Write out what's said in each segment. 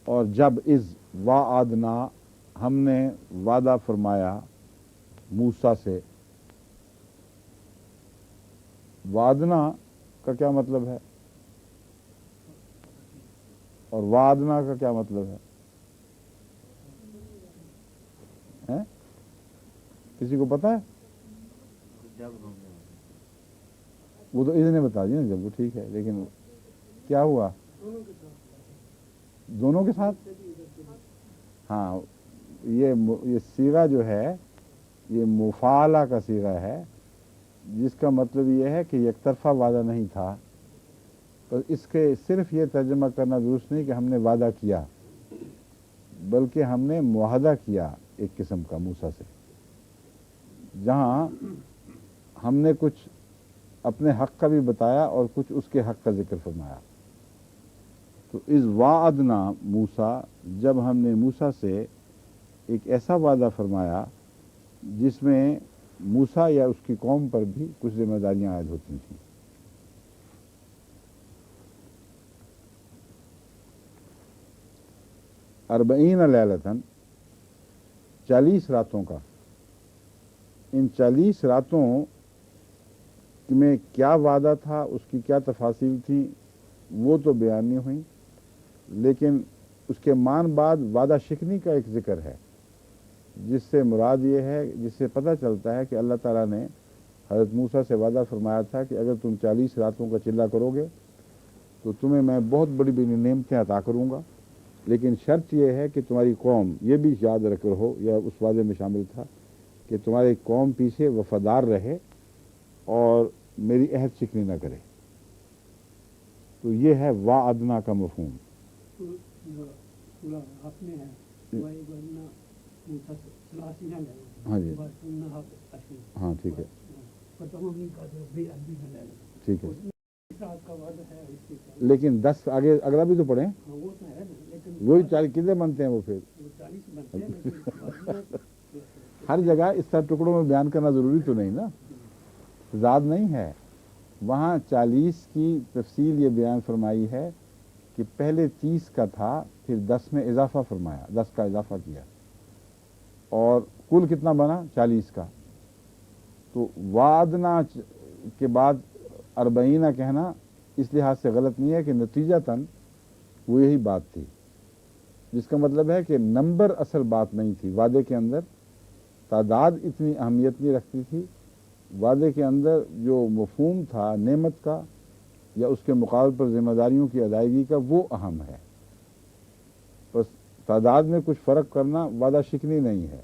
اور جب از وعدنا ہم نے وعدہ فرمایا موسیٰ سے. وعدنا کا کیا مطلب ہے اور وعدنا کا کیا مطلب ہے؟ کسی کو پتا ہے؟ وہ تو اس نے بتا دیا نا جب، وہ ٹھیک ہے، لیکن کیا ہوا دونوں کے ساتھ؟ ہاں، یہ صیغہ جو ہے یہ مفعلہ کا صیغہ ہے، جس کا مطلب یہ ہے کہ یک طرفہ وعدہ نہیں تھا. پر اس کے صرف یہ ترجمہ کرنا درست نہیں کہ ہم نے وعدہ کیا، بلکہ ہم نے معاہدہ کیا ایک قسم کا موسیٰ سے، جہاں ہم نے کچھ اپنے حق کا بھی بتایا اور کچھ اس کے حق کا ذکر فرمایا. تو اس وعدنا موسیٰ، جب ہم نے موسیٰ سے ایک ایسا وعدہ فرمایا جس میں موسیٰ یا اس کی قوم پر بھی کچھ ذمہ داریاں عائد ہوتی تھیں. اربعین لیلتن 40 راتوں کا. ان 40 راتوں میں کیا وعدہ تھا، اس کی کیا تفاصیل تھی، وہ تو بیان نہیں ہوئی، لیکن اس کے مان بعد وعدہ شکنی کا ایک ذکر ہے، جس سے مراد یہ ہے، جس سے پتہ چلتا ہے کہ اللہ تعالیٰ نے حضرت موسیٰ سے وعدہ فرمایا تھا کہ اگر تم 40 راتوں کا چلہ کرو گے تو تمہیں میں بہت بڑی بڑی نعمتیں عطا کروں گا، لیکن شرط یہ ہے کہ تمہاری قوم، یہ بھی یاد رکھ رہو، یا اس وعدے میں شامل تھا کہ تمہاری قوم پیچھے وفادار رہے اور میری عہد شکنی نہ کرے. تو یہ ہے وعدنا کا مفہوم. ہاں جی، ہاں ٹھیک ہے، ٹھیک ہے، لیکن 10 آگے اگلا بھی تو پڑھیں. وہی 40 کتنے بنتے ہیں وہ پھر؟ ہر جگہ اس طرح ٹکڑوں میں بیان کرنا ضروری تو نہیں نا، زاد نہیں ہے. وہاں 40 کی تفصیل یہ بیان فرمائی ہے کہ پہلے 30 کا تھا، پھر 10 میں اضافہ فرمایا، 10 کا اضافہ کیا، اور کل کتنا بنا 40 کا. تو وعدنا کے بعد 40 کہنا اس لحاظ سے غلط نہیں ہے کہ نتیجتاً وہ یہی بات تھی، جس کا مطلب ہے کہ نمبر اصل بات نہیں تھی. وعدے کے اندر تعداد اتنی اہمیت نہیں رکھتی تھی، وعدے کے اندر جو مفہوم تھا نعمت کا یا اس کے مقابل پر ذمہ داریوں کی ادائیگی کا، وہ اہم ہے. بس تعداد میں کچھ فرق کرنا وعدہ شکنی نہیں ہے.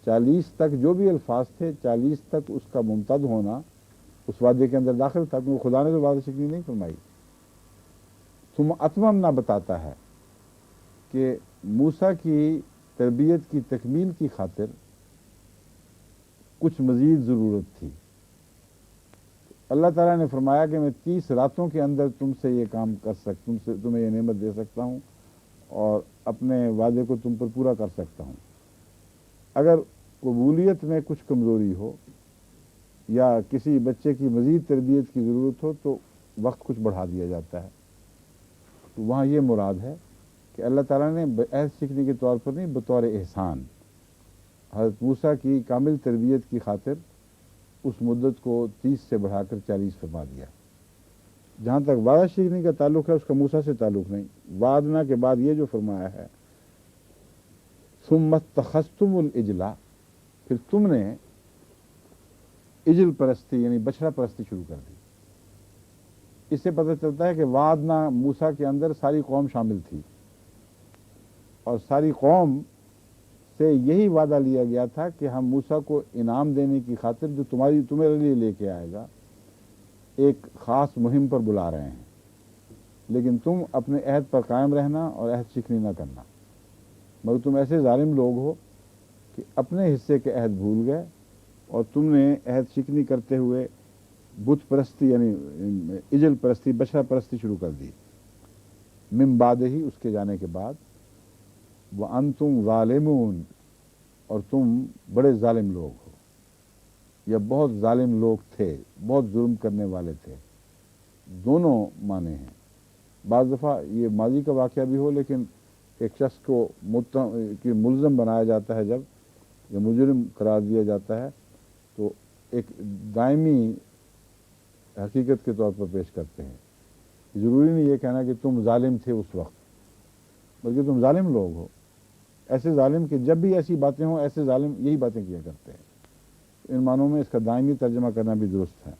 40 تک جو بھی الفاظ تھے، 40 تک اس کا ممتد ہونا اس وعدے کے اندر داخل تھا، کیونکہ خدا نے تو وعدہ شکنی نہیں فرمائی. ثم اتممنا بتاتا ہے کہ موسیٰ کی تربیت کی تکمیل کی خاطر کچھ مزید ضرورت تھی. اللہ تعالیٰ نے فرمایا کہ میں 30 راتوں کے اندر تم سے یہ کام کر تمہیں یہ نعمت دے سکتا ہوں اور اپنے وعدے کو تم پر پورا کر سکتا ہوں. اگر قبولیت میں کچھ کمزوری ہو یا کسی بچے کی مزید تربیت کی ضرورت ہو تو وقت کچھ بڑھا دیا جاتا ہے. تو وہاں یہ مراد ہے کہ اللہ تعالیٰ نے عہد شکنی کے طور پر نہیں، بطور احسان حضرت موسیٰ کی کامل تربیت کی خاطر اس مدت کو 30 سے بڑھا کر 40 فرما دیا. جہاں تک وعدہ شکنی کا تعلق ہے اس کا موسیٰ سے تعلق نہیں. وعدنا کے بعد یہ جو فرمایا ہے ثم اتخذتم العجل، پھر تم نے عجل پرستی یعنی بچڑا پرستی شروع کر دی. اس سے پتہ چلتا ہے کہ وعدنا موسیٰ کے اندر ساری قوم شامل تھی، اور ساری قوم سے یہی وعدہ لیا گیا تھا کہ ہم موسیٰ کو انعام دینے کی خاطر جو تمہارے لیے لے کے آئے گا ایک خاص مہم پر بلا رہے ہیں، لیکن تم اپنے عہد پر قائم رہنا اور عہد شکنی نہ کرنا. مگر تم ایسے ظالم لوگ ہو کہ اپنے حصے کے عہد بھول گئے اور تم نے عہد شکنی کرتے ہوئے بت پرستی یعنی عجل پرستی، بچڑا پرستی شروع کر دی. من بعد ہی، اس کے جانے کے بعد، وَأَنْتُمْ ظَالِمُونَ، اور تم بڑے ظالم لوگ ہو، یا بہت ظالم لوگ تھے، بہت ظلم کرنے والے تھے. دونوں معنی ہیں. بعض دفعہ یہ ماضی کا واقعہ بھی ہو لیکن ایک شخص کو ملزم بنایا جاتا ہے جب یا مجرم قرار دیا جاتا ہے تو ایک دائمی حقیقت کے طور پر پیش کرتے ہیں. ضروری نہیں یہ کہنا کہ تم ظالم تھے اس وقت، بلکہ تم ظالم لوگ ہو. ایسے ظالم کہ جب بھی ایسی باتیں ہوں ایسے ظالم یہی باتیں کیا کرتے ہیں. ان معنوں میں اس کا دائمی ترجمہ کرنا بھی درست ہے.